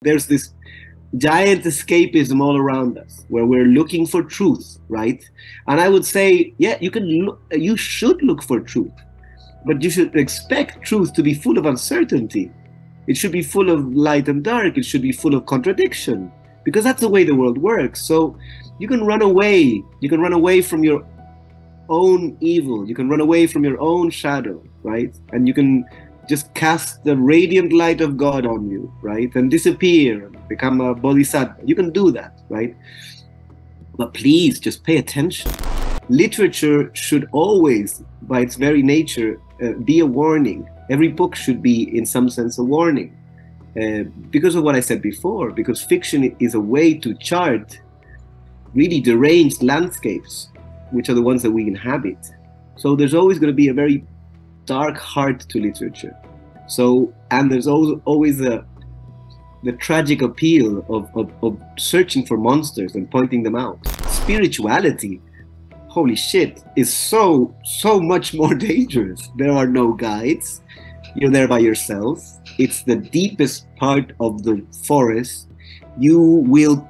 There's this giant escapism all around us where we're looking for truth, right? And I would say, yeah, you should look for truth, but you should expect truth to be full of uncertainty. It should be full of light and dark. It should be full of contradiction, because that's the way the world works. So you can run away. You can run away from your own evil. You can run away from your own shadow, right? And you can just cast the radiant light of God on you, right? And disappear and become a bodhisattva. You can do that, right? But please just pay attention. Literature should always, by its very nature, be a warning. Every book should be, in some sense, a warning. Because of what I said before, because fiction is a way to chart really deranged landscapes, which are the ones that we inhabit. So there's always going to be a very dark heart to literature. So, and there's always the tragic appeal of searching for monsters and pointing them out. Spirituality, holy shit, is so much more dangerous. There are no guides. You're there by yourself. It's the deepest part of the forest. You will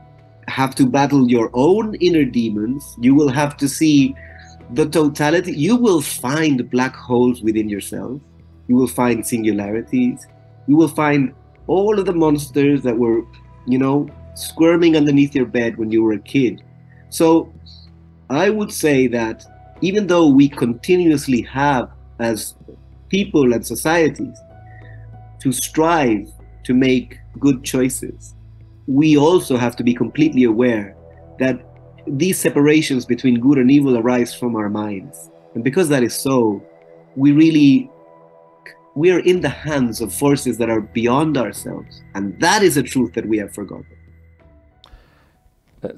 have to battle your own inner demons. You will have to see the totality. You will find black holes within yourself. You will find singularities. You will find all of the monsters that were, squirming underneath your bed when you were a kid. So I would say that even though we continuously have, as people and societies, to strive to make good choices, we also have to be completely aware that these separations between good and evil arise from our minds. And because that is so, we are in the hands of forces that are beyond ourselves. And that is a truth that we have forgotten.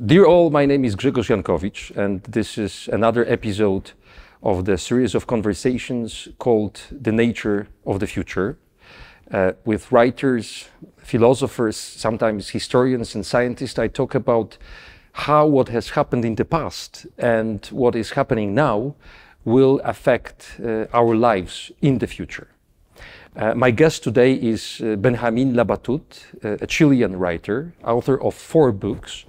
Dear all, my name is Grzegorz Jankowicz, and this is another episode of the series of conversations called The Nature of the Future, with writers, philosophers, sometimes historians and scientists. I talk about how what has happened in the past and what is happening now will affect our lives in the future. My guest today is Benjamínem Labatutem, a Chilean writer, author of 4 books,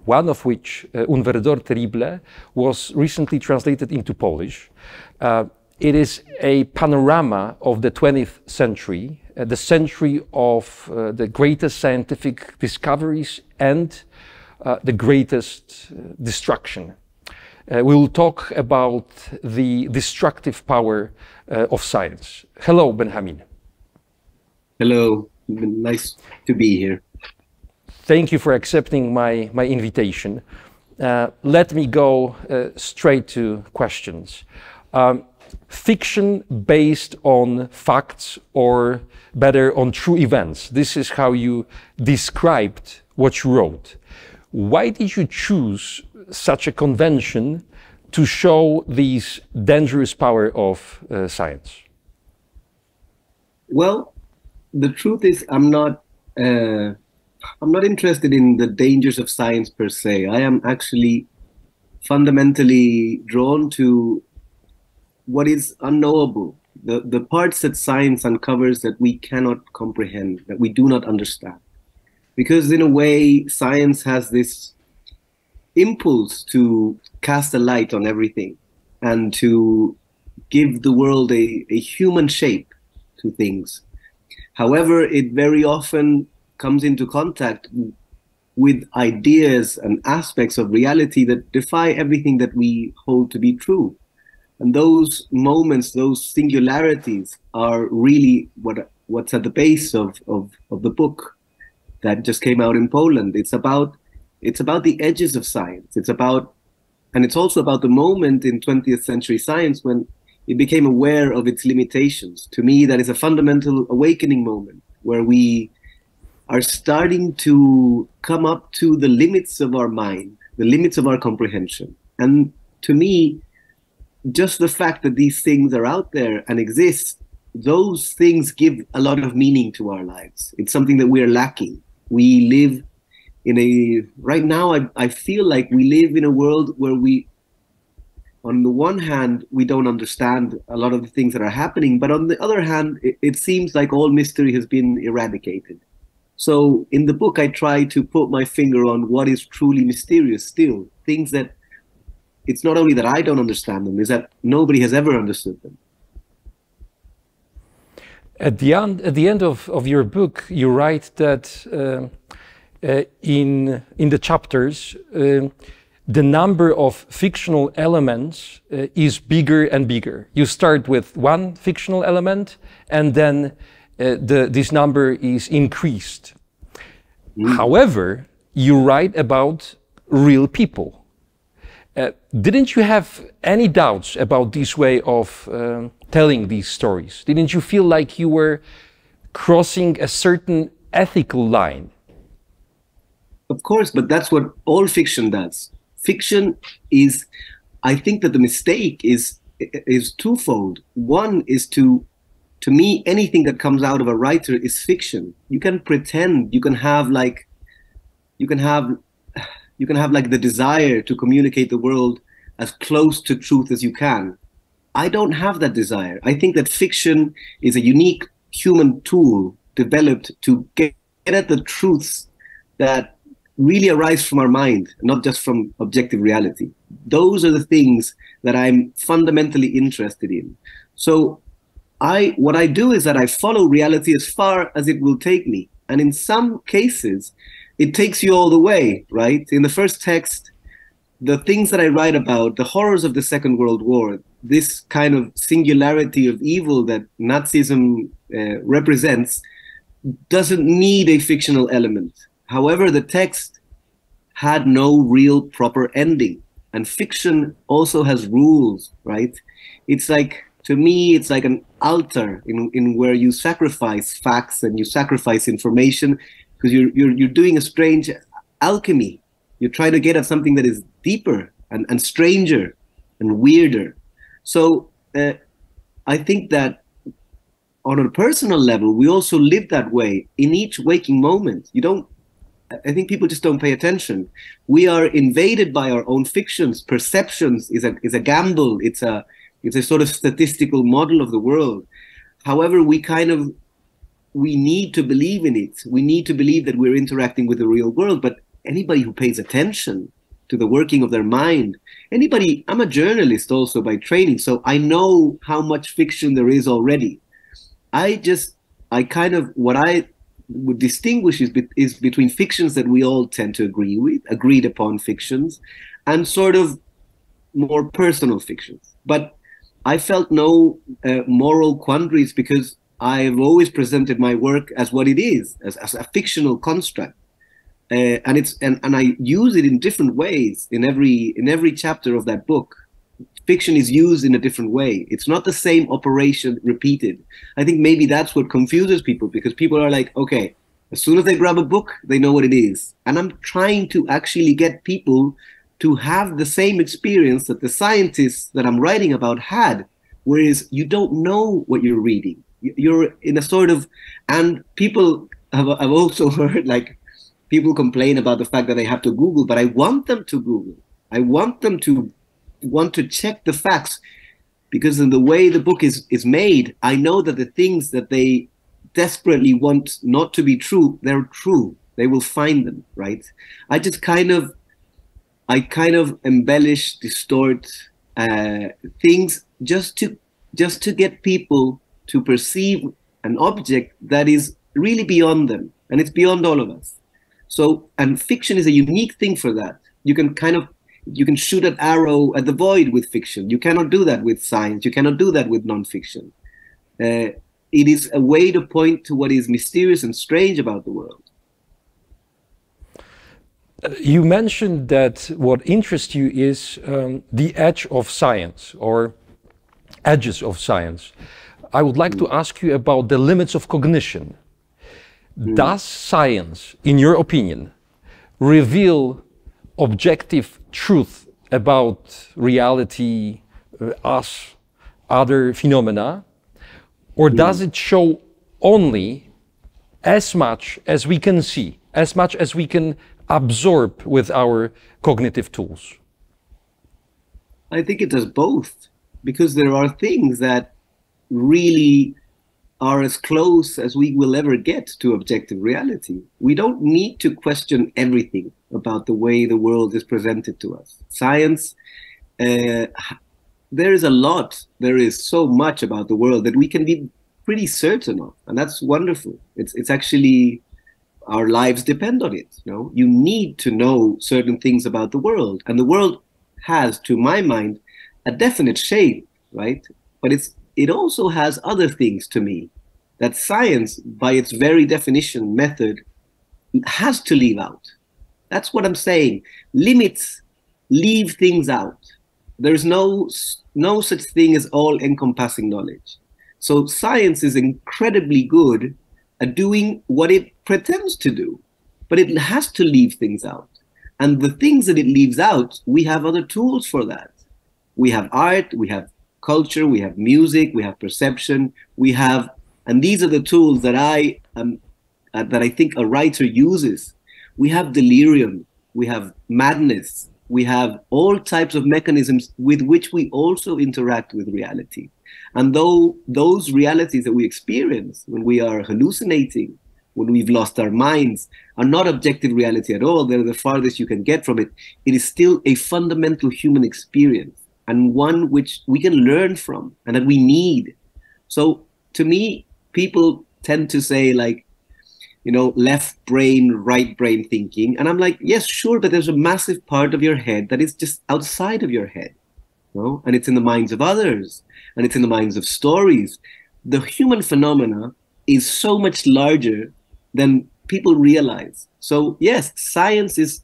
one of which, Un Verdor Terrible, was recently translated into Polish. It is a panorama of the 20th century, the century of the greatest scientific discoveries and the greatest destruction. We will talk about the destructive power of science. Hello, Benjamín. Hello, nice to be here. Thank you for accepting my invitation. Let me go straight to questions. Fiction based on facts, or better, on true events. This is how you described what you wrote. Why did you choose such a convention to show this dangerous power of science? Well, the truth is, I'm not interested in the dangers of science per se. I am actually fundamentally drawn to what is unknowable, the parts that science uncovers that we cannot comprehend, that we do not understand. Because in a way, science has this impulse to cast a light on everything and to give the world a human shape to things. However, it very often comes into contact with ideas and aspects of reality that defy everything that we hold to be true. And those moments, those singularities, are really what's at the base of the book that just came out in Poland. It's about the edges of science. And it's also about the moment in 20th century science when it became aware of its limitations. To me, that is a fundamental awakening moment where we are starting to come up to the limits of our mind, the limits of our comprehension. And to me, just the fact that these things are out there and exist, those things give a lot of meaning to our lives. It's something that we're lacking. We live right now, I feel like we live in a world where on the one hand, we don't understand a lot of the things that are happening, but on the other hand, it seems like all mystery has been eradicated. So in the book, I try to put my finger on what is truly mysterious still, things that it's not only that I don't understand them, is that nobody has ever understood them. At the end of your book, you write that in the chapters, the number of fictional elements is bigger and bigger. You start with one fictional element, and then this number is increased. However, you write about real people. Didn't you have any doubts about this way of telling these stories? Didn't you feel like you were crossing a certain ethical line? Of course, but that's what all fiction does. Fiction is, I think that the mistake is twofold. One is to me, anything that comes out of a writer is fiction. You can pretend, you can have like the desire to communicate the world as close to truth as you can. I don't have that desire. I think that fiction is a unique human tool developed to get at the truths that really arise from our mind, not just from objective reality. Those are the things that I'm fundamentally interested in. So what I do is that I follow reality as far as it will take me. And in some cases, it takes you all the way, right? In the first text, the things that I write about, the horrors of the Second World War, this kind of singularity of evil that Nazism represents, doesn't need a fictional element. However, the text had no real proper ending. And fiction also has rules, right? It's like, to me, it's like an altar in where you sacrifice facts and you sacrifice information, because you're doing a strange alchemy. You're trying to get at something that is deeper and stranger and weirder. So I think that on a personal level, we also live that way in each waking moment. I think people just don't pay attention. We are invaded by our own fictions. Perceptions is a gamble. It's a sort of statistical model of the world. However, we need to believe in it. We need to believe that we're interacting with the real world. But anybody who pays attention to the working of their mind, I'm a journalist also by training, so I know how much fiction there is already. What I would distinguish is between fictions that we all tend to agree with, agreed upon fictions, and sort of more personal fictions. But I felt no moral quandaries because I've always presented my work as what it is, as a fictional construct, and I use it in different ways in every chapter of that book. Fiction is used in a different way. It's not the same operation repeated. I think maybe that's what confuses people, because people are like, okay, as soon as they grab a book, they know what it is. And I'm trying to actually get people to have the same experience that the scientists that I'm writing about had, whereas you don't know what you're reading. You're in a sort of, and I've also heard like people complain about the fact that they have to Google, but I want them to Google. I want them to want to check the facts, because in the way the book is made, I know that the things that they desperately want not to be true, they're true. They will find them, right? I kind of embellish, distort things just to get people to perceive an object that is really beyond them, and it's beyond all of us. So, and fiction is a unique thing for that. You can shoot an arrow at the void with fiction. You cannot do that with science. You cannot do that with nonfiction. It is a way to point to what is mysterious and strange about the world. You mentioned that what interests you is the edge of science, or edges of science. I would like to ask you about the limits of cognition. Does science, in your opinion, reveal objective truth about reality, us, other phenomena, or does it show only as much as we can see, as much as we can absorb with our cognitive tools? I think it does both, because there are things that really are as close as we will ever get to objective reality. We don't need to question everything about the way the world is presented to us. Science, there is a lot, there is so much about the world that we can be pretty certain of, and that's wonderful. It's actually, our lives depend on it. You know, you need to know certain things about the world, and the world has, to my mind, a definite shape, right? But it also has other things to me that science, by its very definition, method, has to leave out. That's what I'm saying. Limits leave things out. There's no such thing as all-encompassing knowledge. So science is incredibly good at doing what it pretends to do, but it has to leave things out. And the things that it leaves out, we have other tools for that. We have art, we have culture, we have music, we have perception, we have, and these are the tools that I think a writer uses. We have delirium, we have madness, we have all types of mechanisms with which we also interact with reality. And though those realities that we experience when we are hallucinating, when we've lost our minds, are not objective reality at all, they're the farthest you can get from it, it is still a fundamental human experience, and one which we can learn from and that we need. So to me, people tend to say, like, you know, left brain, right brain thinking. And I'm like, yes, sure, but there's a massive part of your head that is just outside of your head, you know? And it's in the minds of others, and it's in the minds of stories. The human phenomena is so much larger than people realize. So yes, science is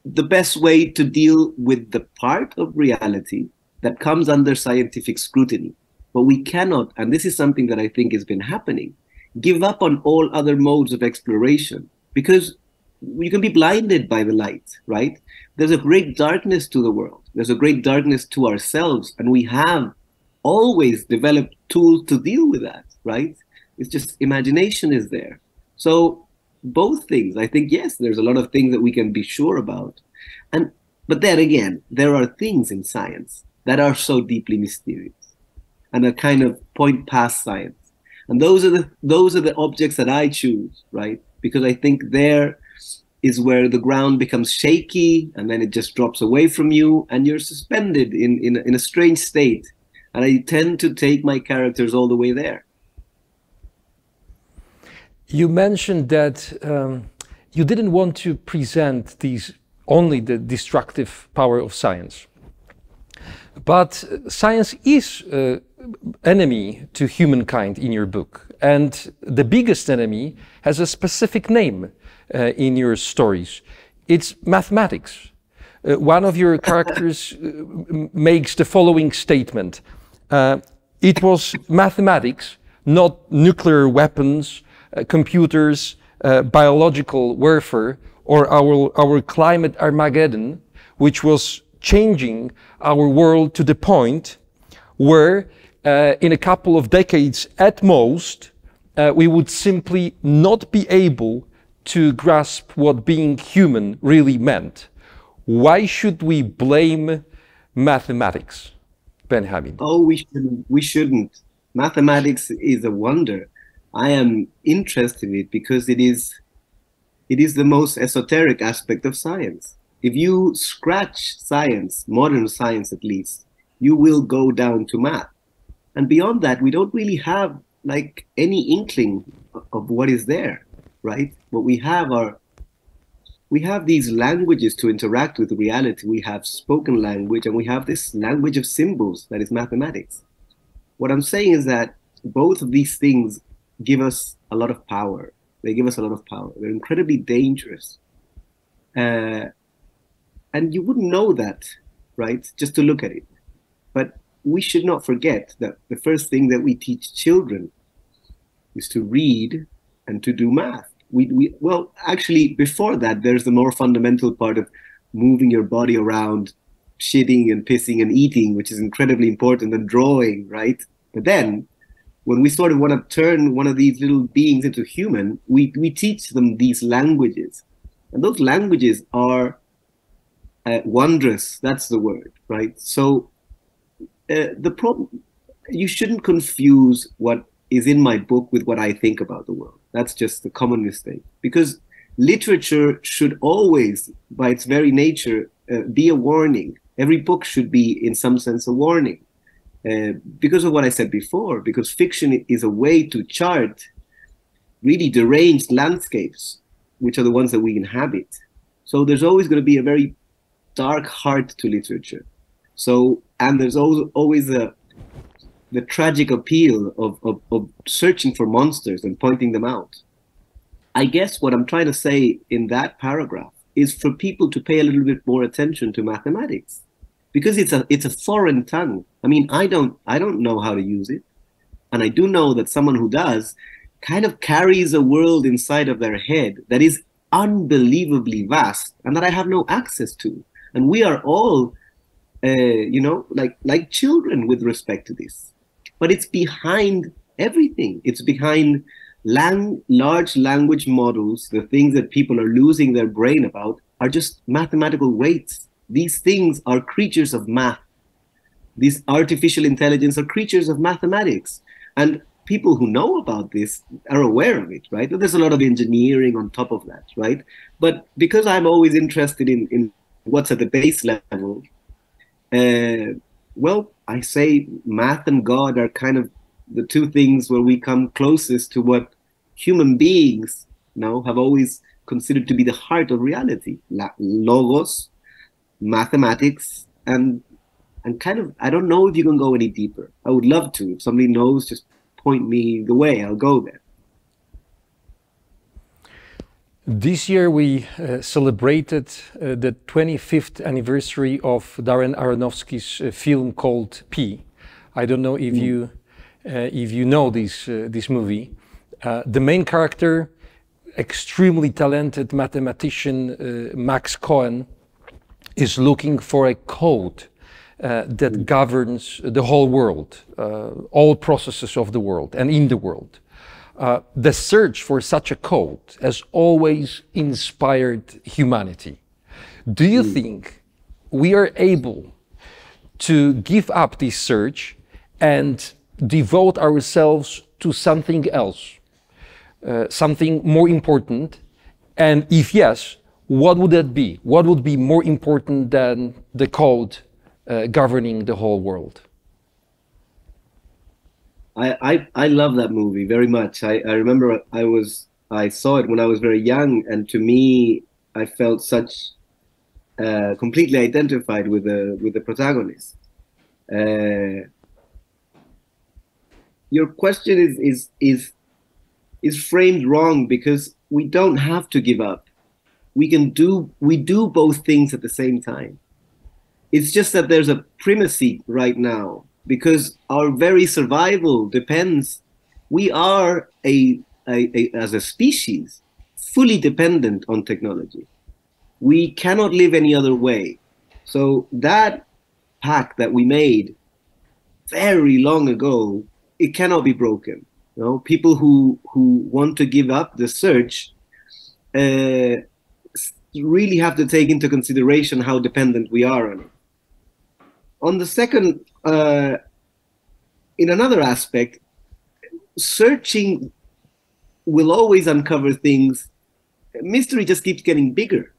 the best way to deal with the part of reality that comes under scientific scrutiny. But we cannot, and this is something that I think has been happening, give up on all other modes of exploration, because you can be blinded by the light, right? There's a great darkness to the world. There's a great darkness to ourselves, and we have always developed tools to deal with that, right? It's just imagination is there. So both things, I think, yes, there's a lot of things that we can be sure about. But then again, there are things in science that are so deeply mysterious and are kind of point past science. And those are the objects that I choose, right? Because I think there is where the ground becomes shaky, and then it just drops away from you, and you're suspended in a strange state. And I tend to take my characters all the way there. You mentioned that you didn't want to present only the destructive power of science. But science is enemy to humankind in your book, and the biggest enemy has a specific name in your stories. It's mathematics. One of your characters makes the following statement: it was mathematics, not nuclear weapons, computers, biological warfare, or our climate Armageddon, which was changing our world to the point where in a couple of decades at most, we would simply not be able to grasp what being human really meant. Why should we blame mathematics, Benjamin? Oh, we shouldn't. Mathematics is a wonder. I am interested in it because it is the most esoteric aspect of science. If you scratch science, modern science at least, you will go down to math. And beyond that, we don't really have like any inkling of what is there, right? What we have these languages to interact with reality. We have spoken language, and we have this language of symbols that is mathematics. What I'm saying is that both of these things give us a lot of power. They give us a lot of power. They're incredibly dangerous. And you wouldn't know that, right? Just to look at it. But we should not forget that the first thing that we teach children is to read and to do math. Well, actually, before that, there's the more fundamental part of moving your body around, shitting and pissing and eating, which is incredibly important, and drawing, right? But then, when we sort of want to turn one of these little beings into human, we teach them these languages. And those languages are wondrous, that's the word, right? So the problem, you shouldn't confuse what is in my book with what I think about the world. That's just a common mistake. Because literature should always, by its very nature, be a warning. Every book should be, in some sense, a warning. Because of what I said before, because fiction is a way to chart really deranged landscapes, which are the ones that we inhabit. So there's always going to be a very dark heart to literature. So, and there's always the tragic appeal of searching for monsters and pointing them out. I guess what I'm trying to say in that paragraph is for people to pay a little bit more attention to mathematics, because it's a foreign tongue. I mean, I don't know how to use it, and I do know that someone who does kind of carries a world inside of their head that is unbelievably vast and that I have no access to. And we are all, you know, like children with respect to this. But it's behind everything. It's behind large language models. The things that people are losing their brain about are just mathematical weights. These things are creatures of math. These artificial intelligence are creatures of mathematics. And people who know about this are aware of it, right? But there's a lot of engineering on top of that, right? But because I'm always interested in what's at the base level, well, I say math and God are kind of the two things where we come closest to what human beings now have always considered to be the heart of reality. Logos, mathematics, and kind of, I don't know if you can go any deeper. I would love to. If somebody knows, just point me the way, I'll go there. This year we celebrated the 25th anniversary of Darren Aronofsky's film called P. I don't know if you know this movie. The main character, extremely talented mathematician Max Cohen, is looking for a code that governs the whole world, all processes of the world and in the world. The search for such a code has always inspired humanity. Do you think we are able to give up this search and devote ourselves to something else, something more important? And if yes, what would that be? What would be more important than the code governing the whole world? I love that movie very much. I remember I saw it when I was very young, and to me, I felt such completely identified with the protagonist. Your question is framed wrong, because we don't have to give up. We do both things at the same time. It's just that there's a primacy right now, because our very survival depends. We are as a species fully dependent on technology. We cannot live any other way. So that pact that we made very long ago, it cannot be broken. You know, people who want to give up the search really have to take into consideration how dependent we are on it. On the second, in another aspect, searching will always uncover things. Mystery just keeps getting bigger.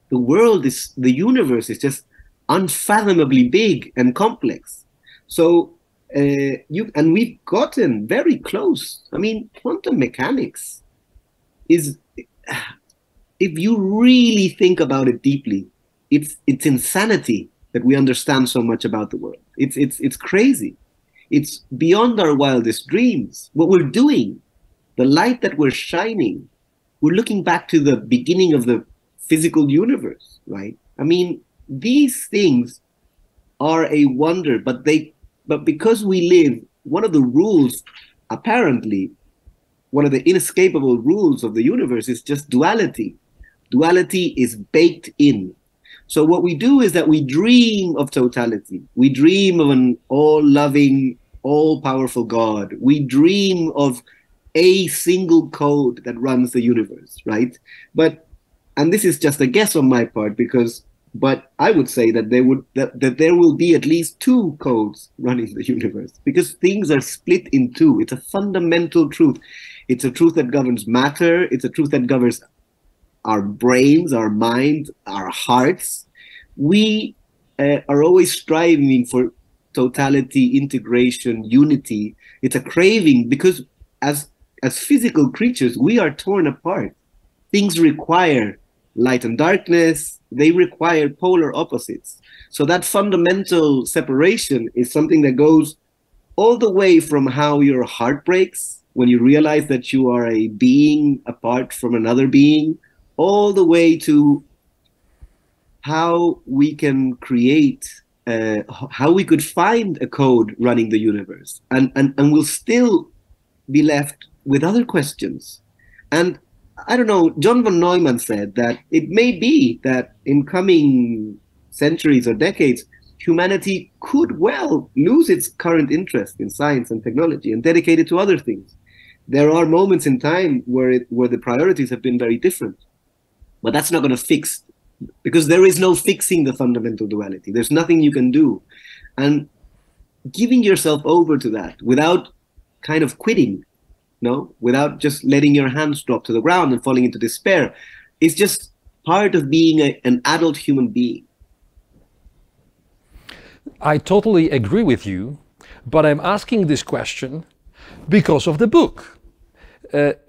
The universe is just unfathomably big and complex. So, and we've gotten very close. I mean, quantum mechanics is, if you really think about it deeply, it's insanity that we understand so much about the world. It's crazy. It's beyond our wildest dreams. What we're doing, the light that we're shining, we're looking back to the beginning of the physical universe, right? I mean, these things are a wonder, but because we live, one of the rules, apparently, one of the inescapable rules of the universe is just duality. Duality is baked in. So what we do is that we dream of totality. We dream of an all-loving, all-powerful God. We dream of a single code that runs the universe, right? And this is just a guess on my part, because But I would say that there will be at least two codes running the universe, because things are split in two. It's a fundamental truth. It's a truth that governs matter. It's a truth that governs our brains, our minds, our hearts. We are always striving for totality, integration, unity. It's a craving, because as physical creatures, we are torn apart. Things require light and darkness. They require polar opposites. So that fundamental separation is something that goes all the way from how your heart breaks when you realize that you are a being apart from another being, all the way to how we can create, how we could find a code running the universe, and we'll still be left with other questions. And I don't know, John von Neumann said that it may be that in coming centuries or decades, humanity could well lose its current interest in science and technology and dedicate it to other things. There are moments in time where the priorities have been very different, but that's not going to fix, because there is no fixing the fundamental duality. There's nothing you can do. And giving yourself over to that without kind of quitting, no, without just letting your hands drop to the ground and falling into despair, is just part of being an adult human being. I totally agree with you, but I'm asking this question because of the book.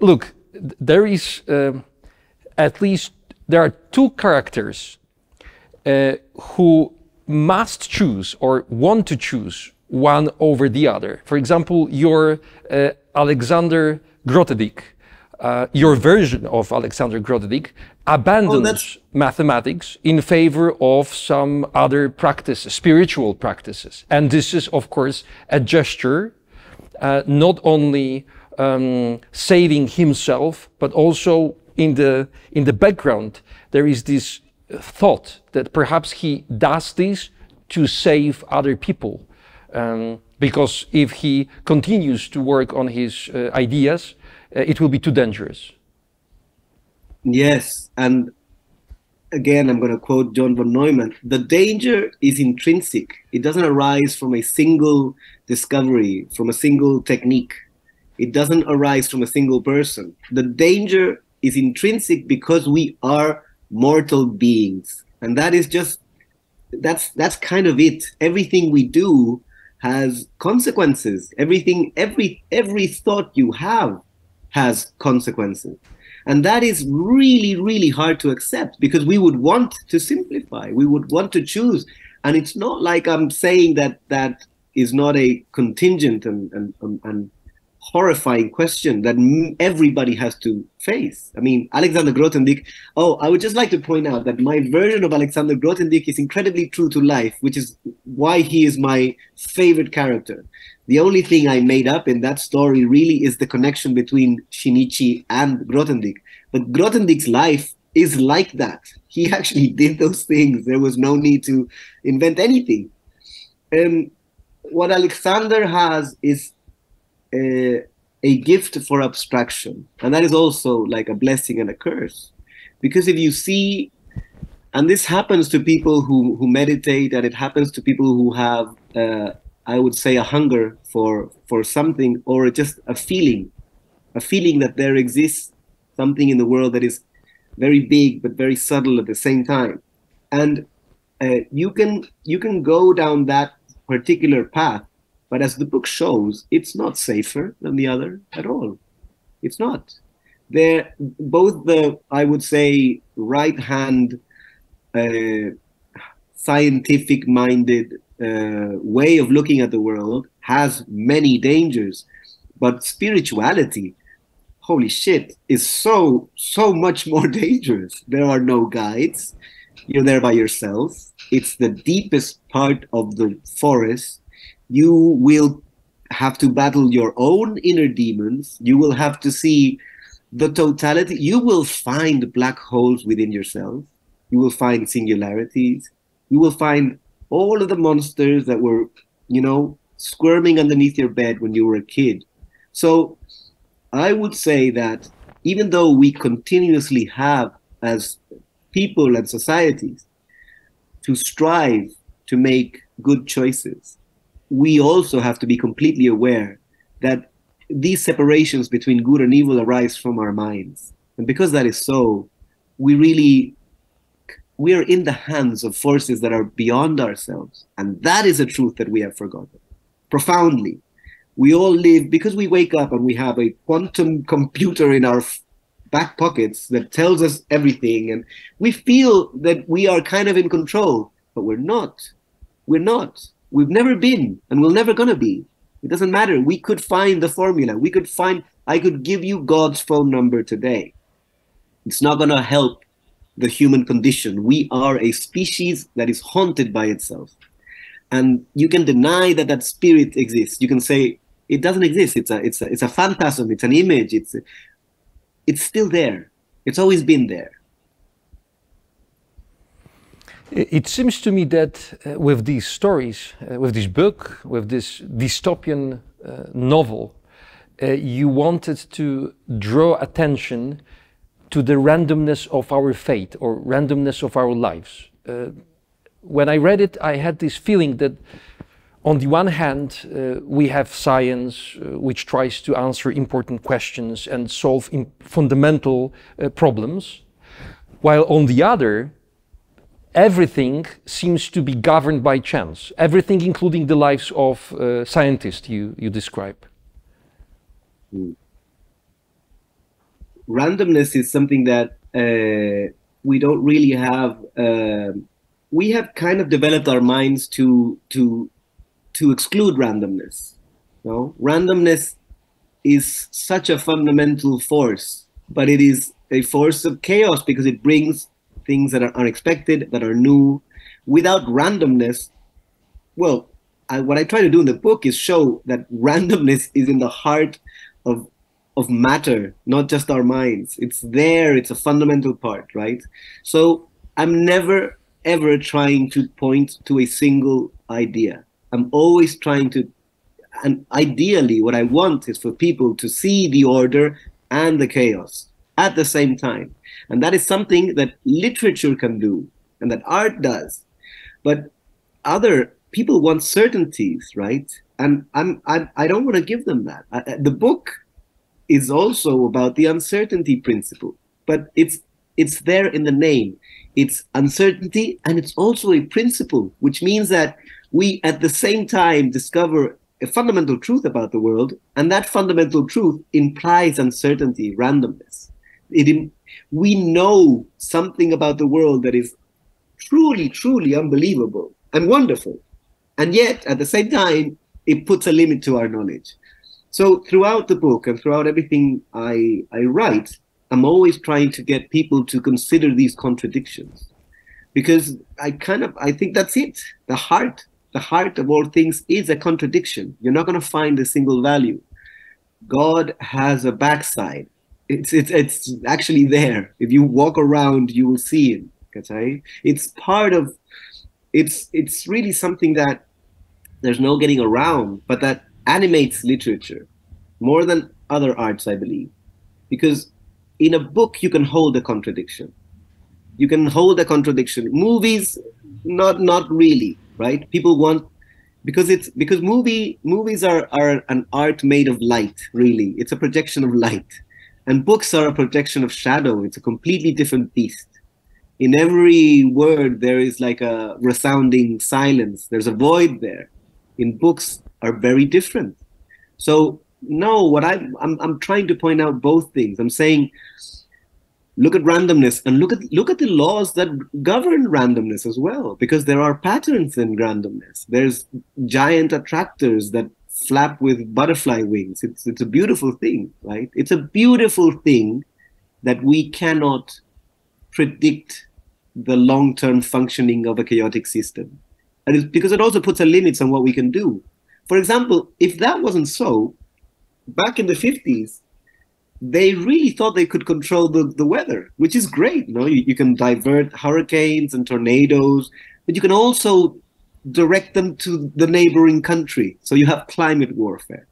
Look, there is there are two characters who must choose or want to choose one over the other. For example, your Alexander Grothendieck, your version of Alexander Grothendieck abandons mathematics in favor of some other practices, spiritual practices. And this is, of course, a gesture, not only saving himself, but also in the background, there is this thought that perhaps he does this to save other people. Because if he continues to work on his ideas, it will be too dangerous. Yes, and again, I'm going to quote John von Neumann. The danger is intrinsic. It doesn't arise from a single discovery, from a single technique. It doesn't arise from a single person. The danger is intrinsic because we are mortal beings. And that is just, that's kind of it. Everything we do has consequences. Every thought you have has consequences. And that is really, really hard to accept, because we would want to simplify. We would want to choose. And it's not like I'm saying that that is not a contingent and horrifying question that everybody has to face. I mean, Alexander Grothendieck, I would just like to point out that my version of Alexander Grothendieck is incredibly true to life, which is why he is my favorite character. The only thing I made up in that story really is the connection between Shinichi and Grothendieck. But Grothendieck's life is like that. He actually did those things. There was no need to invent anything. What Alexander has is a gift for abstraction. And that is also like a blessing and a curse. Because if you see, and this happens to people who meditate, and it happens to people who have, I would say, a hunger for something, or just a feeling that there exists something in the world that is very big but very subtle at the same time. And you can go down that particular path, but as the book shows, it's not safer than the other at all. It's not. They're both the, I would say, right-hand, scientific-minded way of looking at the world has many dangers, but spirituality, holy shit, is so much more dangerous. There are no guides. You're there by yourself. It's the deepest part of the forest. You will have to battle your own inner demons. You will have to see the totality. You will find black holes within yourself. You will find singularities. You will find all of the monsters that were, squirming underneath your bed when you were a kid. So I would say that even though we continuously have, as people and societies, to strive to make good choices, we also have to be completely aware that these separations between good and evil arise from our minds. And because that is so, we are in the hands of forces that are beyond ourselves. And that is a truth that we have forgotten profoundly. We all live, because we wake up and we have a quantum computer in our back pockets that tells us everything, and we feel that we are kind of in control, but we're not. We're not. We've never been, and we're never gonna be. It doesn't matter. We could find the formula. I could give you God's phone number today. It's not gonna help the human condition. We are a species that is haunted by itself. And you can deny that that spirit exists. You can say it doesn't exist. It's a phantasm. It's an image. It's still there. It's always been there. It seems to me that with these stories, with this book, with this dystopian novel, you wanted to draw attention to the randomness of our fate or randomness of our lives. When I read it, I had this feeling that on the one hand, we have science which tries to answer important questions and solve fundamental problems, while on the other, everything seems to be governed by chance. Everything, including the lives of scientists you describe. Randomness is something that we don't really have. We have kind of developed our minds to exclude randomness. No? Randomness is such a fundamental force, but it is a force of chaos because it brings things that are unexpected, that are new. Without randomness, well, what I try to do in the book is show that randomness is in the heart of matter, not just our minds. It's there, it's a fundamental part, right? So I'm never, ever trying to point to a single idea. I'm always trying to, and ideally what I want is for people to see the order and the chaos at the same time. And that is something that literature can do and that art does. But other people want certainties, right? And I don't want to give them that. The book is also about the uncertainty principle, but it's there in the name. It's uncertainty, and it's also a principle, which means that we at the same time discover a fundamental truth about the world, and that fundamental truth implies uncertainty, randomness. We know something about the world that is truly, truly unbelievable and wonderful, and yet at the same time it puts a limit to our knowledge. So throughout the book and throughout everything I write, I'm always trying to get people to consider these contradictions, because I think that's it. The heart of all things is a contradiction. You're not going to find a single value. God has a backside. It's actually there. If you walk around, you will see it. Okay? It's part of. It's really something that there's no getting around, but that animates literature more than other arts, I believe, because in a book you can hold a contradiction. You can hold a contradiction. Movies, not really, right? People want, because movies are an art made of light. Really, it's a projection of light, and books are a projection of shadow. It's a completely different beast. In every word there is like a resounding silence. There's a void there. In books are very different. So no, what I'm trying to point out both things. I'm saying, look at randomness and look at the laws that govern randomness as well, because there are patterns in randomness. There's giant attractors that flap with butterfly wings. It's a beautiful thing, right? It's a beautiful thing that we cannot predict the long-term functioning of a chaotic system. And it's because it also puts a limit on what we can do. For example, if that wasn't so, back in the 50s, they really thought they could control the weather, which is great. You can divert hurricanes and tornadoes, but you can also direct them to the neighboring country. So you have climate warfare.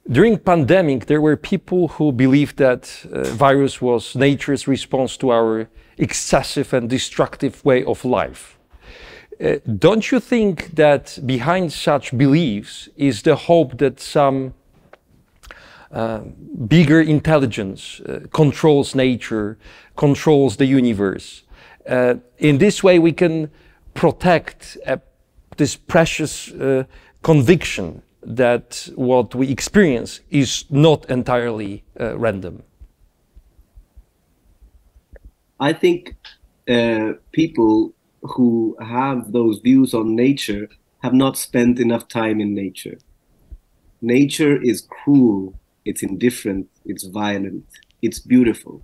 During pandemic, there were people who believed that virus was nature's response to our excessive and destructive way of life. Don't you think that behind such beliefs is the hope that some bigger intelligence controls nature, controls the universe? In this way, we can protect this precious conviction that what we experience is not entirely random. I think people who have those views on nature have not spent enough time in nature. Nature is cruel, it's indifferent, it's violent, it's beautiful.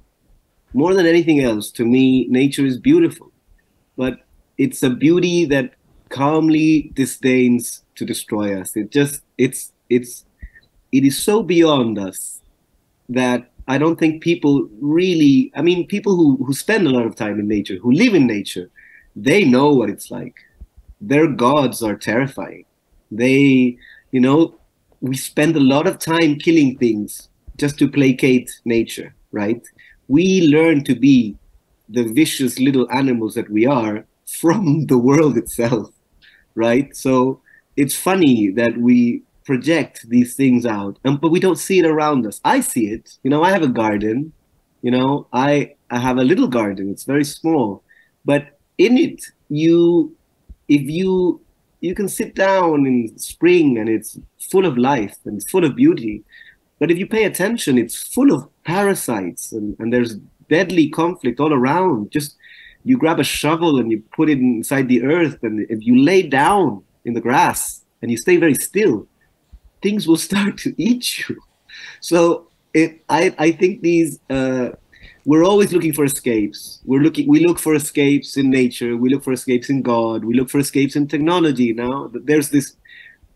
More than anything else, to me, nature is beautiful, but it's a beauty that calmly disdains to destroy us. It is so beyond us that I don't think people really, I mean, people who spend a lot of time in nature, who live in nature, they know what it's like. Their gods are terrifying. They, you know, we spend a lot of time killing things just to placate nature, right? We learn to be the vicious little animals that we are from the world itself, right? So it's funny that we project these things out, but we don't see it around us. I see it. You know, I have a garden. You know, I have a little garden. It's very small, but in it, you can sit down in spring and it's full of life and it's full of beauty. But if you pay attention, it's full of parasites and there's deadly conflict all around. Just you grab a shovel and you put it inside the earth, and if you lay down in the grass and you stay very still, things will start to eat you. So I think these we're always looking for escapes. We look for escapes in nature. We look for escapes in God. We look for escapes in technology. Now there's this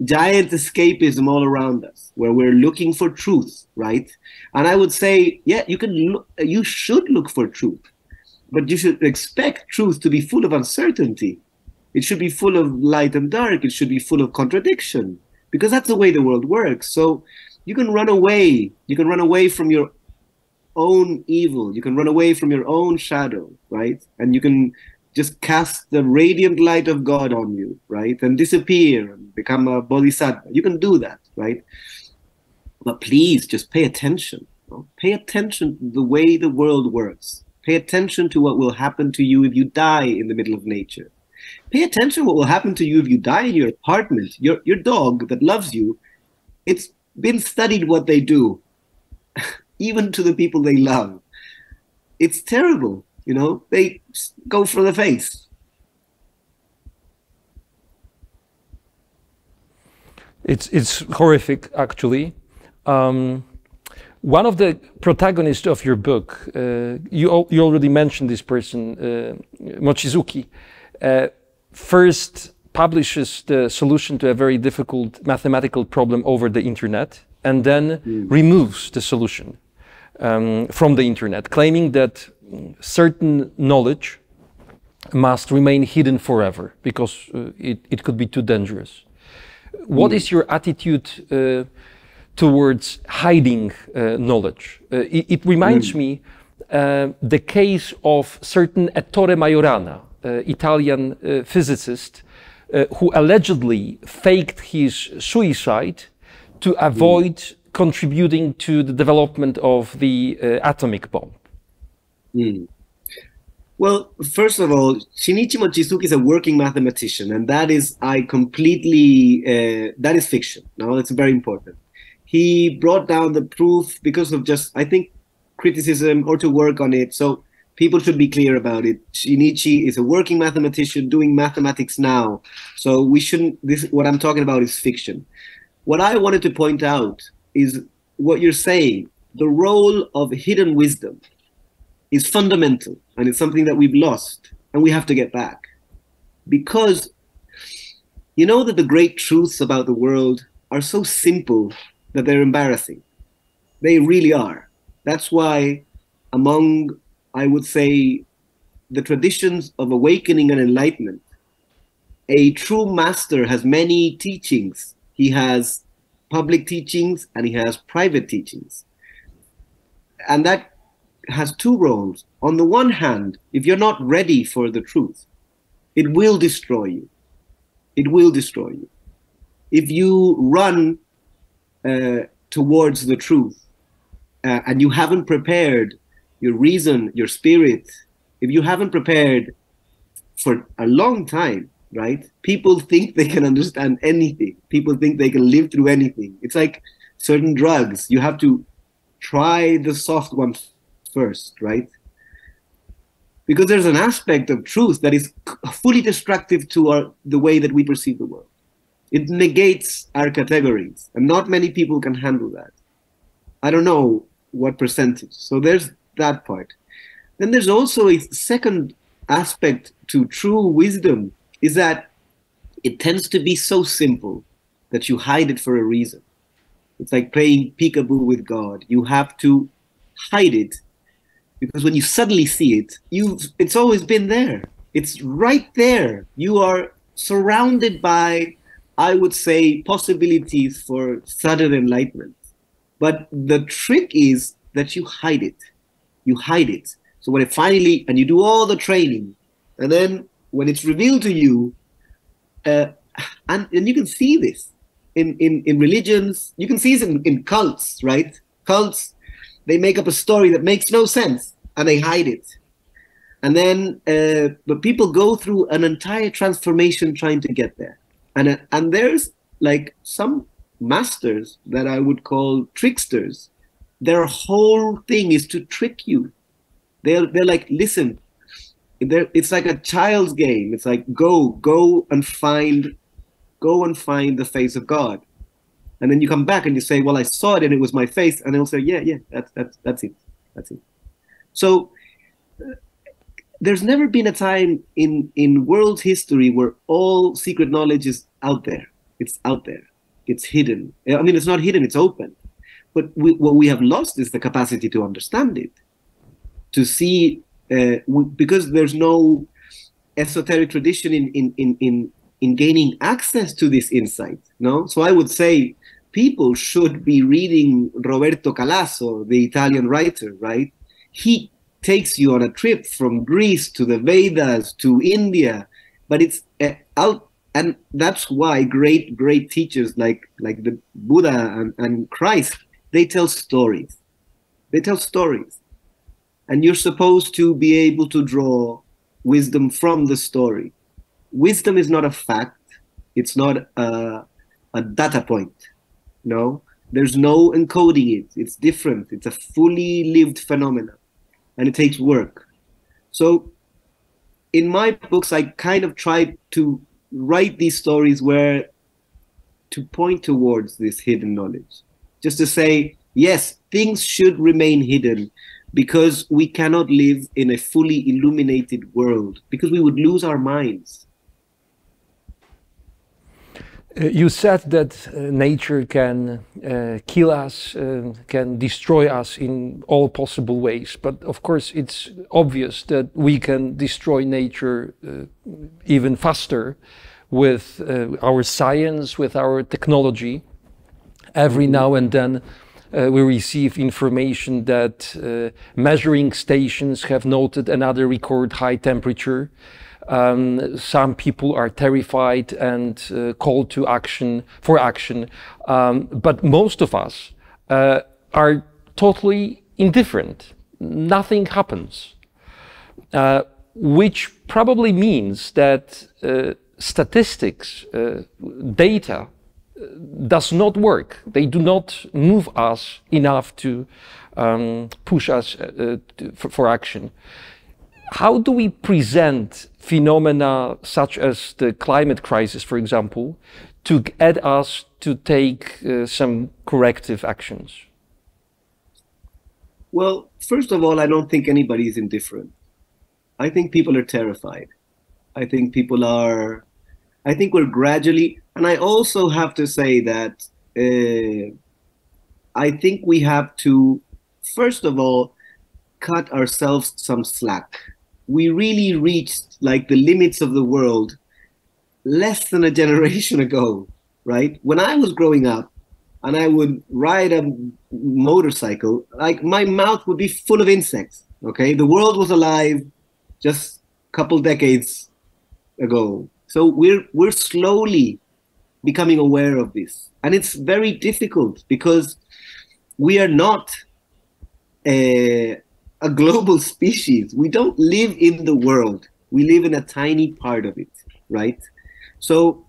giant escapism all around us, where we're looking for truth, right? And I would say, yeah, you should look for truth, but you should expect truth to be full of uncertainty. It should be full of light and dark. It should be full of contradiction, because that's the way the world works. So you can run away. You can run away from your own evil. You can run away from your own shadow, right? And you can just cast the radiant light of God on you, right? And disappear and become a bodhisattva. You can do that, right? But please just pay attention. You know? Pay attention to the way the world works. Pay attention to what will happen to you if you die in the middle of nature. Pay attention to what will happen to you if you die in your apartment. Your dog that loves you, it's been studied what they do, even to the people they love. It's terrible, you know, they go for the face. It's horrific, actually. One of the protagonists of your book, you already mentioned this person, Mochizuki, first publishes the solution to a very difficult mathematical problem over the internet, and then removes the solution from the internet, claiming that certain knowledge must remain hidden forever because it could be too dangerous. What is your attitude towards hiding knowledge? It reminds me the case of certain Ettore Majorana, Italian physicist, who allegedly faked his suicide to avoid contributing to the development of the atomic bomb. Well, first of all, Shinichi Mochizuki is a working mathematician, and that is, that is fiction. Now, that's very important. He brought down the proof because of just, I think, criticism or to work on it. So people should be clear about it. Shinichi is a working mathematician doing mathematics now. So we shouldn't, what I'm talking about is fiction. What I wanted to point out is what you're saying. The role of hidden wisdom is fundamental, and it's something that we've lost and we have to get back. Because you know that the great truths about the world are so simple that they're embarrassing. They really are. That's why among, I would say, the traditions of awakening and enlightenment, a true master has many teachings. He has public teachings and he has private teachings. And that has two roles. On the one hand, if you're not ready for the truth, it will destroy you. It will destroy you. If you run towards the truth and you haven't prepared your reason, your spirit, if you haven't prepared for a long time, right? People think they can understand anything. People think they can live through anything. It's like certain drugs. You have to try the soft ones first, right? Because there's an aspect of truth that is fully destructive to the way that we perceive the world. It negates our categories, and not many people can handle that. I don't know what percentage. So there's that part. Then there's also a second aspect to true wisdom, is that it tends to be so simple that you hide it for a reason. It's like playing peekaboo with God. You have to hide it, because when you suddenly see it, it's always been there. It's right there. You are surrounded by, I would say, possibilities for sudden enlightenment. But the trick is that you hide it. You hide it. So when it finally, and you do all the training, and then when it's revealed to you, and you can see this in religions, you can see this in cults, right? Cults, they make up a story that makes no sense, and they hide it. And then, but people go through an entire transformation trying to get there. And there's like some masters that I would call tricksters. Their whole thing is to trick you. They're like, listen, it's like a child's game. It's like, go and find the face of God. And then you come back and you say, well, I saw it and it was my face. And they'll say, yeah, that's it. So there's never been a time in world history where all secret knowledge is out there. It's out there. It's hidden. I mean, it's not hidden, it's open. But what we have lost is the capacity to understand it, to see, because there's no esoteric tradition in gaining access to this insight. No, so I would say people should be reading Roberto Calasso, the Italian writer, right? He takes you on a trip from Greece to the Vedas to India, but it's out, and that's why great teachers like the Buddha and Christ, they tell stories. They tell stories, and you're supposed to be able to draw wisdom from the story. Wisdom is not a fact. It's not a data point. No, there's no encoding it. It's different. It's a fully lived phenomenon, and it takes work. So in my books, I kind of try to write these stories where to point towards this hidden knowledge. Just to say, yes, things should remain hidden, because we cannot live in a fully illuminated world, because we would lose our minds. You said that nature can kill us, can destroy us in all possible ways. But of course, it's obvious that we can destroy nature even faster with our science, with our technology. Every now and then we receive information that measuring stations have noted another record high temperature. Some people are terrified and called to action, but most of us are totally indifferent. Nothing happens, which probably means that statistics, data, does not work. They do not move us enough to push us for action. How do we present phenomena such as the climate crisis, for example, to get us to take some corrective actions? Well, first of all, I don't think anybody is indifferent. I think people are terrified. I think we're gradually, and I also have to say that I think we have to, first of all, cut ourselves some slack. We really reached like the limits of the world less than a generation ago, right? When I was growing up, and I would ride a motorcycle, like my mouth would be full of insects. Okay, the world was alive just a couple decades ago. So we're slowly becoming aware of this, and it's very difficult because we are not a global species. We don't live in the world. We live in a tiny part of it, right? So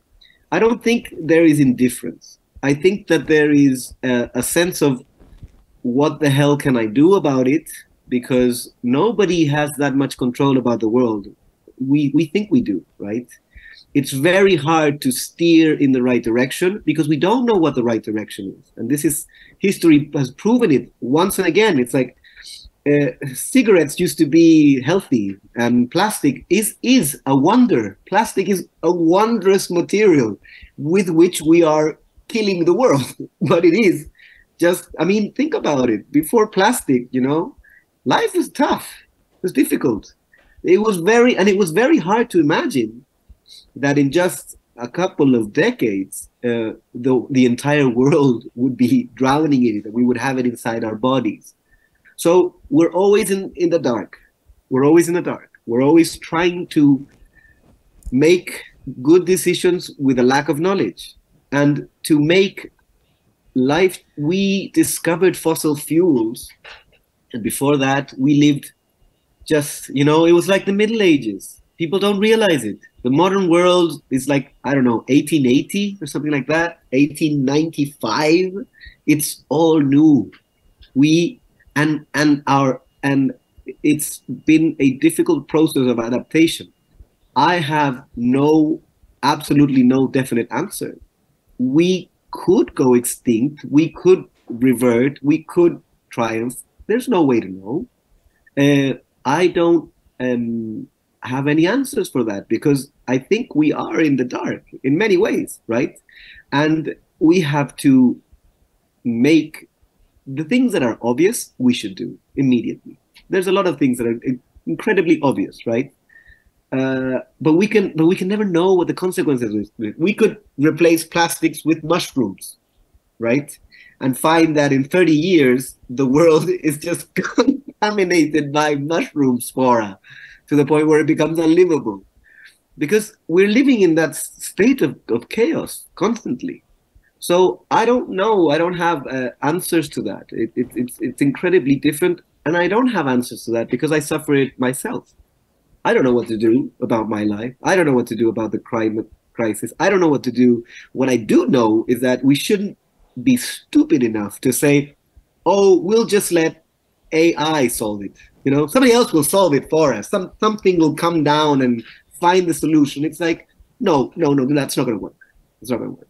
I don't think there is indifference. I think that there is a sense of what the hell can I do about it? Because nobody has that much control about the world. We think we do, right? It's very hard to steer in the right direction because we don't know what the right direction is. And this is, history has proven it once and again. It's like cigarettes used to be healthy, and plastic is a wonder. Plastic is a wondrous material with which we are killing the world. But it is just, I mean, think about it. Before plastic, you know, life was tough. It was difficult. It was very hard to imagine that in just a couple of decades, the entire world would be drowning in it, and we would have it inside our bodies. So we're always in the dark. We're always in the dark. We're always trying to make good decisions with a lack of knowledge. And to make life, we discovered fossil fuels. And before that, we lived just, you know, it was like the Middle Ages. People don't realize it. The modern world is like, I don't know, 1880 or something like that, 1895. It's all new. And it's been a difficult process of adaptation. I have absolutely no definite answer. We could go extinct, we could revert, we could triumph. There's no way to know. I don't have any answers for that because I think we are in the dark in many ways, right? And we have to make the things that are obvious, we should do immediately. There's a lot of things that are incredibly obvious, right? But we can never know what the consequences is. We could replace plastics with mushrooms, right? And find that in 30 years, the world is just contaminated by mushroom spora to the point where it becomes unlivable. Because we're living in that state of chaos constantly. So I don't know. I don't have answers to that. It's incredibly different. And I don't have answers to that because I suffer it myself. I don't know what to do about my life. I don't know what to do about the climate crisis. I don't know what to do. What I do know is that we shouldn't be stupid enough to say, oh, we'll just let AI solve it. You know, somebody else will solve it for us. Something will come down and find the solution. It's like, no, that's not going to work. It's not going to work.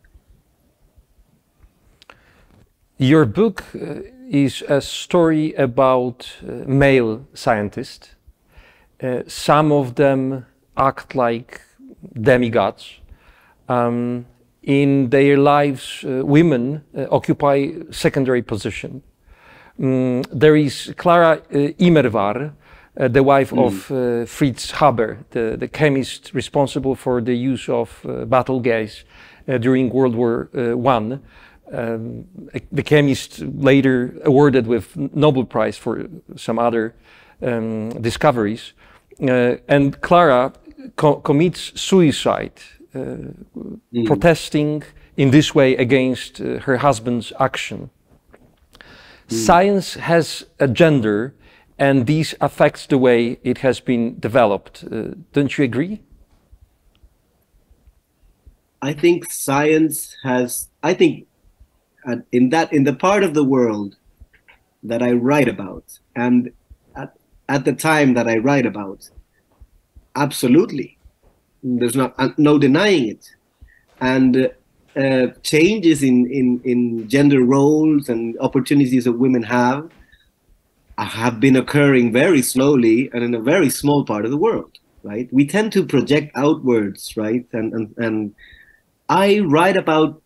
Your book is a story about male scientists. Some of them act like demigods. In their lives, women occupy secondary position. There is Clara Immerwahr, the wife of Fritz Haber, the chemist responsible for the use of battle gas during World War I. The chemist later awarded with Nobel Prize for some other discoveries. And Clara commits suicide, protesting in this way against her husband's action. Science has a gender, and this affects the way it has been developed. Don't you agree? I think science has, in the part of the world that I write about, and at the time that I write about, absolutely, there's no denying it. And changes in gender roles and opportunities that women have been occurring very slowly and in a very small part of the world, right? We tend to project outwards, right? And I write about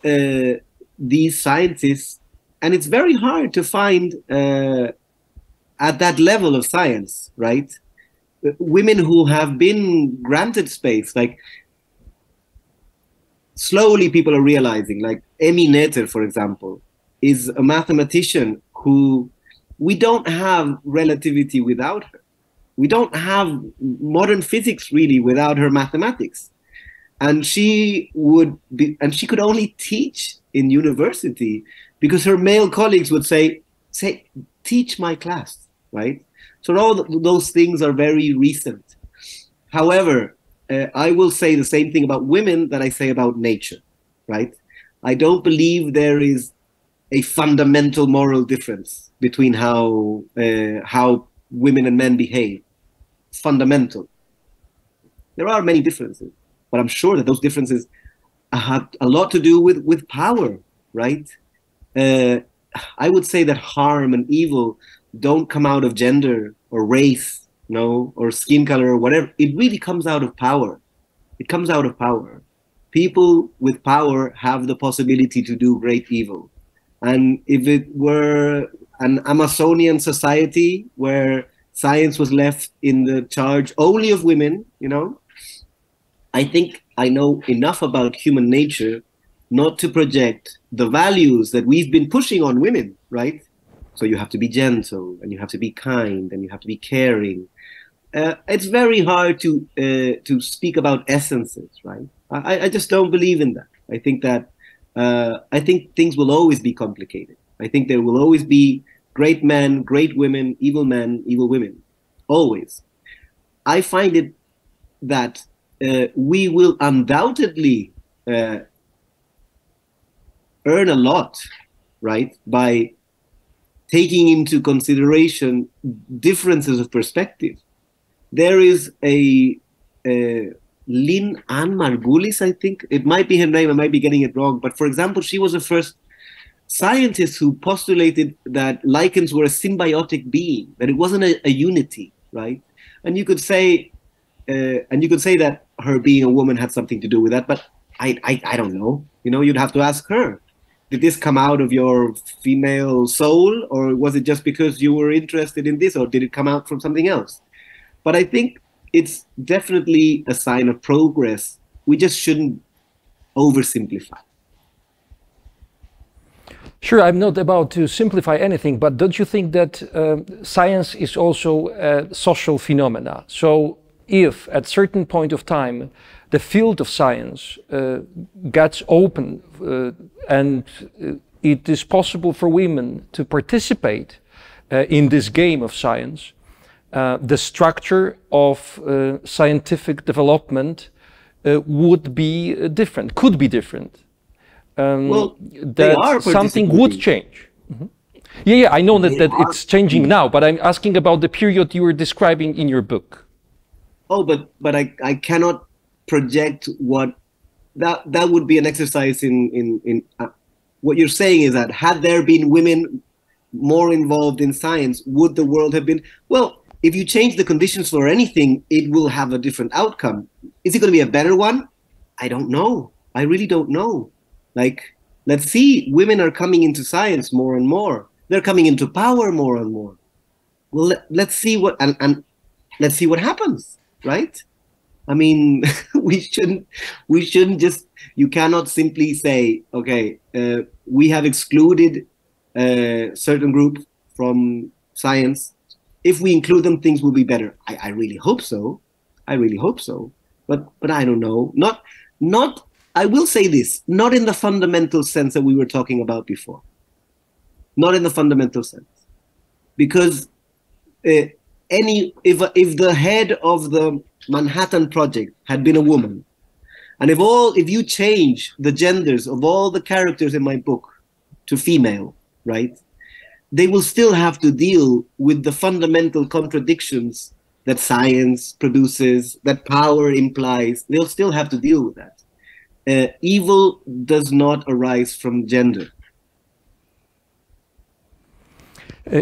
these scientists, and it's very hard to find at that level of science, right? Women who have been granted space, like slowly people are realizing, like Emmy Noether, for example. is a mathematician who, we don't have relativity without her. We don't have modern physics really without her mathematics. And she could only teach in university because her male colleagues would say, teach my class, right? So all those things are very recent. However, I will say the same thing about women that I say about nature, right? I don't believe there is a fundamental moral difference between how women and men behave. It's fundamental. There are many differences, but I'm sure that those differences have a lot to do with power, right? I would say that harm and evil don't come out of gender or race, or skin color or whatever. It really comes out of power. It comes out of power. People with power have the possibility to do great evil. And if it were an Amazonian society where science was left in the charge only of women, I think I know enough about human nature not to project the values that we've been pushing on women, right? So you have to be gentle, and you have to be kind, and you have to be caring. It's very hard to speak about essences, right? I just don't believe in that. I think that things will always be complicated. I think there will always be great men, great women, evil men, evil women, always. I find it that we will undoubtedly earn a lot, right, by taking into consideration differences of perspective. There is a Lynn Ann Margulis, I think. It might be her name, I might be getting it wrong. But for example, she was the first scientist who postulated that lichens were a symbiotic being, that it wasn't a unity, right? And you could say that her being a woman had something to do with that, but I don't know. You'd have to ask her. Did this come out of your female soul, or was it just because you were interested in this, or did it come out from something else? But I think it's definitely a sign of progress. We just shouldn't oversimplify. Sure, I'm not about to simplify anything, but don't you think that science is also a social phenomena? So if at certain point of time the field of science gets open and it is possible for women to participate in this game of science, the structure of scientific development would be different, could be different. That something would change. Mm-hmm. Yeah, I know that it's changing now, but I'm asking about the period you were describing in your book. Oh, but I cannot project what that would be an exercise in what you're saying is that had there been women more involved in science, would the world have been, well, if you change the conditions for anything, it will have a different outcome. Is it going to be a better one? I don't know. I really don't know. Like, let's see, women are coming into science more and more. They're coming into power more and more. Well, let's see what, and let's see what happens, right? I mean, we shouldn't just, you cannot simply say, okay, we have excluded a certain group from science. If we include them, things will be better. I really hope so. I really hope so. But I don't know. Not. I will say this. Not in the fundamental sense that we were talking about before. Not in the fundamental sense, because if the head of the Manhattan Project had been a woman, and if you change the genders of all the characters in my book to female, right? They will still have to deal with the fundamental contradictions that science produces, that power implies. They'll still have to deal with that. Evil does not arise from gender.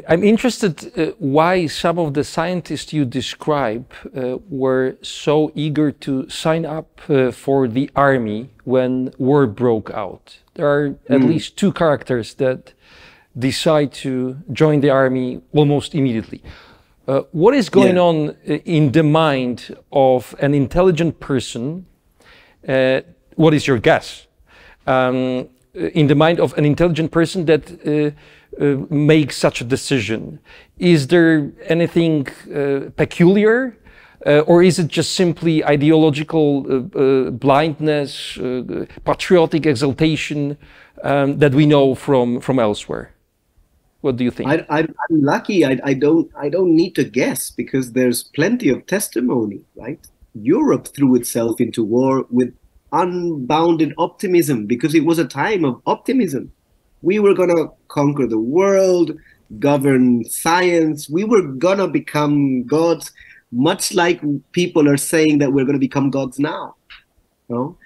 I'm interested why some of the scientists you describe were so eager to sign up for the army when war broke out. There are at least two characters that decide to join the army almost immediately. What is going on in the mind of an intelligent person? What is your guess? in the mind of an intelligent person that makes such a decision? Is there anything peculiar, or is it just simply ideological blindness, patriotic exaltation that we know from elsewhere? What do you think? I'm lucky. I don't need to guess, because there's plenty of testimony, right? Europe threw itself into war with unbounded optimism, because it was a time of optimism. We were going to conquer the world, govern science. We were going to become gods, much like people are saying that we're going to become gods now. You know?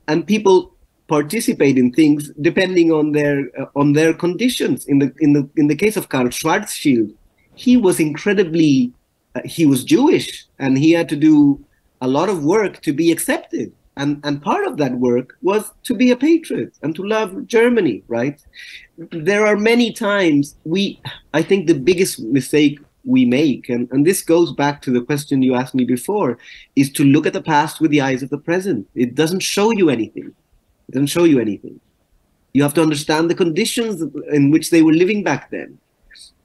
And people participate in things depending on their conditions. In the case of Karl Schwarzschild, he was incredibly he was Jewish, and he had to do a lot of work to be accepted. And part of that work was to be a patriot and to love Germany, right? There are many times I think the biggest mistake we make, and this goes back to the question you asked me before, is to look at the past with the eyes of the present. It doesn't show you anything. It doesn't show you anything. You have to understand the conditions in which they were living back then.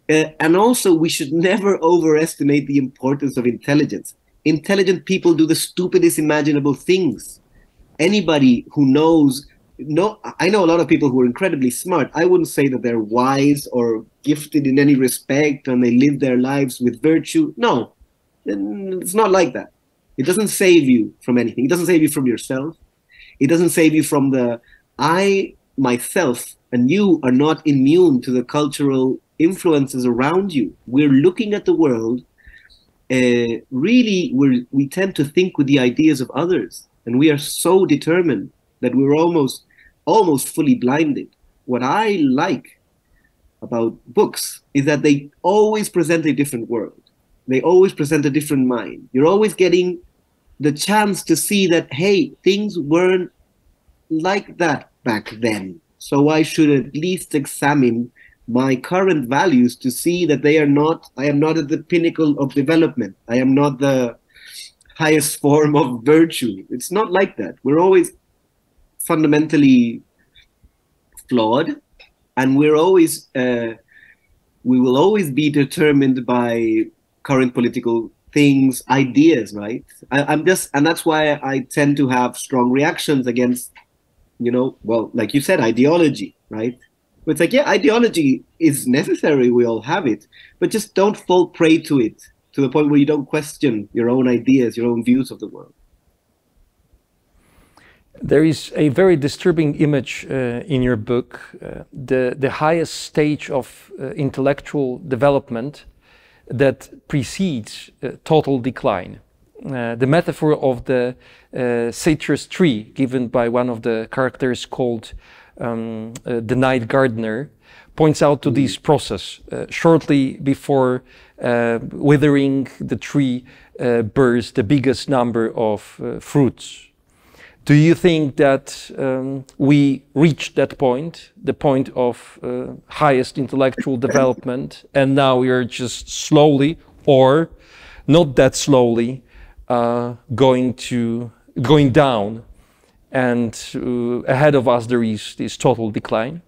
And also, we should never overestimate the importance of intelligence. Intelligent people do the stupidest imaginable things. Anybody who knows, I know a lot of people who are incredibly smart. I wouldn't say that they're wise or gifted in any respect and they live their lives with virtue. No, it's not like that. It doesn't save you from anything. It doesn't save you from yourself. It doesn't save you from I, myself, and you are not immune to the cultural influences around you. We're looking at the world. Really, we tend to think with the ideas of others, and we are so determined that we're almost fully blinded. What I like about books is that they always present a different world. They always present a different mind. You're always getting the chance to see that, hey, things weren't like that back then. So I should at least examine my current values to see that I am not at the pinnacle of development. I am not the highest form of virtue. It's not like that. We're always fundamentally flawed, and we will always be determined by current political things, ideas, right? And that's why I tend to have strong reactions against, well, like you said, ideology, right? It's like, yeah, ideology is necessary, we all have it, but just don't fall prey to it to the point where you don't question your own ideas, your own views of the world. There is a very disturbing image in your book, the highest stage of intellectual development that precedes total decline. The metaphor of the citrus tree given by one of the characters called the night gardener points out to this process. Shortly before withering, the tree bears the biggest number of fruits. Do you think that we reached that point, the point of highest intellectual development, and now we are just slowly, or not that slowly, going down, and ahead of us there is this total decline?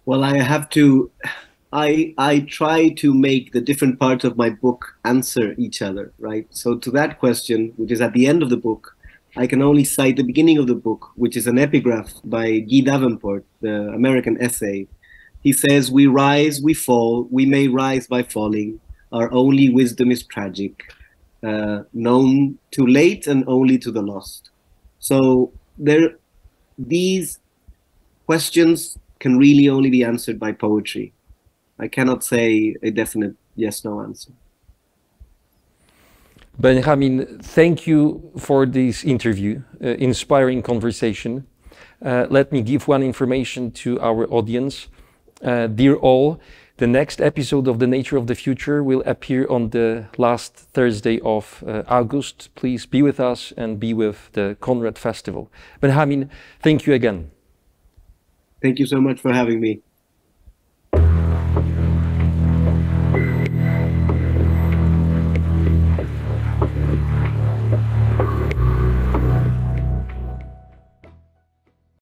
Well, I try to make the different parts of my book answer each other, right? So to that question, which is at the end of the book, I can only cite the beginning of the book, which is an epigraph by Guy Davenport, the American essay. He says, "We rise, we fall, we may rise by falling. Our only wisdom is tragic, known too late and only to the lost." So these questions can really only be answered by poetry. I cannot say a definite yes-no answer. Benjamin, thank you for this interview, inspiring conversation. Let me give one information to our audience. Dear all, the next episode of The Nature of the Future will appear on the last Thursday of August. Please be with us and be with the Conrad Festival. Benjamin, thank you again. Thank you so much for having me.